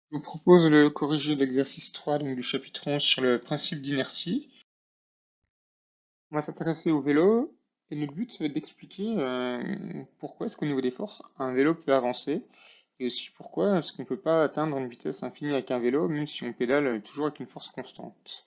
Je vous propose de corriger l'exercice 3 donc, du chapitre 11 sur le principe d'inertie. On va s'intéresser au vélo et notre but ça va être d'expliquer pourquoi est-ce qu'au niveau des forces un vélo peut avancer et aussi pourquoi est-ce qu'on ne peut pas atteindre une vitesse infinie avec un vélo même si on pédale toujours avec une force constante.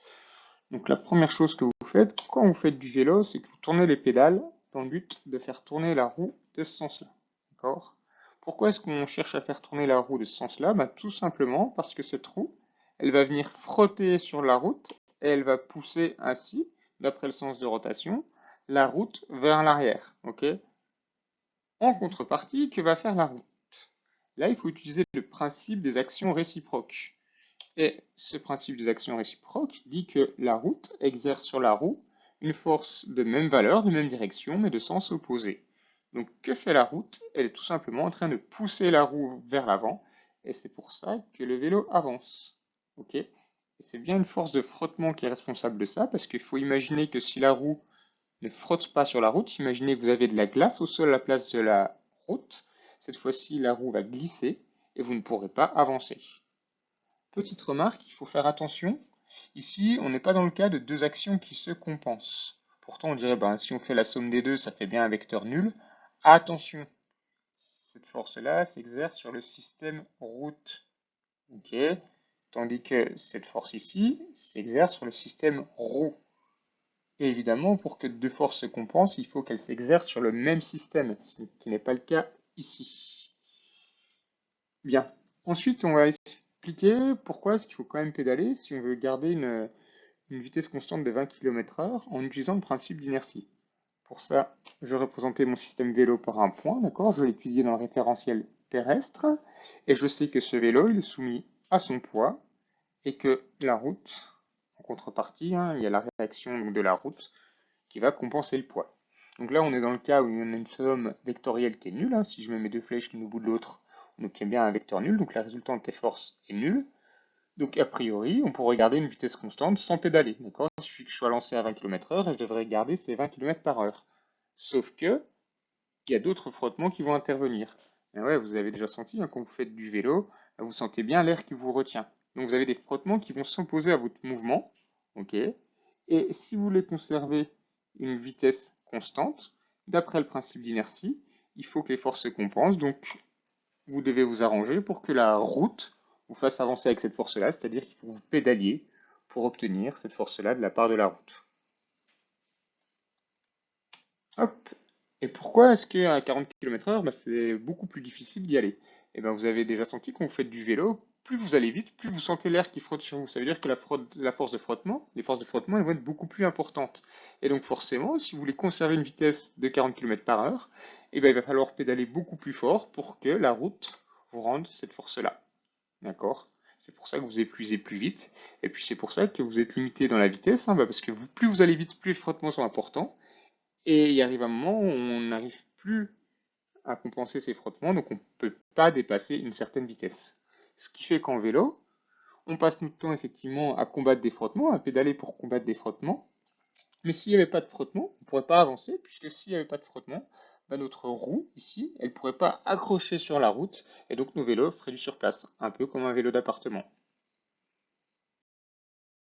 Donc la première chose que vous faites quand vous faites du vélo, c'est que vous tournez les pédales dans le but de faire tourner la roue de ce sens-là. D'accord? Pourquoi est-ce qu'on cherche à faire tourner la roue de ce sens-là? Bah, tout simplement parce que cette roue, elle va venir frotter sur la route et elle va pousser ainsi, d'après le sens de rotation, la route vers l'arrière. Ok? En contrepartie, que va faire la route? Là, il faut utiliser le principe des actions réciproques. Et ce principe des actions réciproques dit que la route exerce sur la roue une force de même valeur, de même direction, mais de sens opposé. Donc que fait la route? Elle est tout simplement en train de pousser la roue vers l'avant, et c'est pour ça que le vélo avance. Ok? Et c'est bien une force de frottement qui est responsable de ça, parce qu'il faut imaginer que si la roue ne frotte pas sur la route, imaginez que vous avez de la glace au sol à la place de la route. Cette fois-ci, la roue va glisser et vous ne pourrez pas avancer. Petite remarque, il faut faire attention. Ici, on n'est pas dans le cas de deux actions qui se compensent. Pourtant, on dirait, ben, si on fait la somme des deux, ça fait bien un vecteur nul. Attention, cette force-là s'exerce sur le système route. Ok. Tandis que cette force ici s'exerce sur le système roue. Et évidemment, pour que deux forces se compensent, il faut qu'elles s'exercent sur le même système, ce qui n'est pas le cas ici. Bien. Ensuite, on va expliquer pourquoi est-ce qu'il faut quand même pédaler si on veut garder une vitesse constante de 20 km/h en utilisant le principe d'inertie. Pour ça, je représentais mon système vélo par un point, d'accord? Je l'ai étudié dans le référentiel terrestre, et je sais que ce vélo, il est soumis à son poids, et que la route, en contrepartie, hein, il y a la réaction donc, de la route qui va compenser le poids. Donc là, on est dans le cas où on a une somme vectorielle qui est nulle, hein. Si je mets mes deux flèches l'une au bout de l'autre, on obtient bien un vecteur nul, donc la résultante des forces est nulle. Donc a priori, on pourrait garder une vitesse constante sans pédaler. D'accord? Il suffit que je sois lancé à 20 km/h et je devrais garder ces 20 km/h. Sauf que il y a d'autres frottements qui vont intervenir. Et ouais, vous avez déjà senti, hein, quand vous faites du vélo, vous sentez bien l'air qui vous retient. Donc vous avez des frottements qui vont s'opposer à votre mouvement. Ok? Et si vous voulez conserver une vitesse constante, d'après le principe d'inertie, il faut que les forces se compensent. Donc vous devez vous arranger pour que la route vous fasse avancer avec cette force-là, c'est-à-dire qu'il faut que vous pédaliez pour obtenir cette force-là de la part de la route. Hop. Et pourquoi est-ce qu'à 40 km/h, bah, c'est beaucoup plus difficile d'y aller? Et ben, vous avez déjà senti quand vous faites du vélo, plus vous allez vite, plus vous sentez l'air qui frotte sur vous. Ça veut dire que la force de frottement, les forces de frottement, elles vont être beaucoup plus importantes. Et donc forcément, si vous voulez conserver une vitesse de 40 km/h, et ben, il va falloir pédaler beaucoup plus fort pour que la route vous rende cette force-là. D'accord? C'est pour ça que vous épuisez plus vite. Et puis c'est pour ça que vous êtes limité dans la vitesse, hein, bah, parce que plus vous allez vite, plus les frottements sont importants. Et il arrive un moment où on n'arrive plus à compenser ces frottements, donc on ne peut pas dépasser une certaine vitesse. Ce qui fait qu'en vélo, on passe notre temps effectivement à combattre des frottements, à pédaler pour combattre des frottements. Mais s'il n'y avait pas de frottement, on ne pourrait pas avancer, puisque s'il n'y avait pas de frottement, bah, notre roue, ici, elle ne pourrait pas accrocher sur la route, et donc nos vélos feraient du surplace, un peu comme un vélo d'appartement.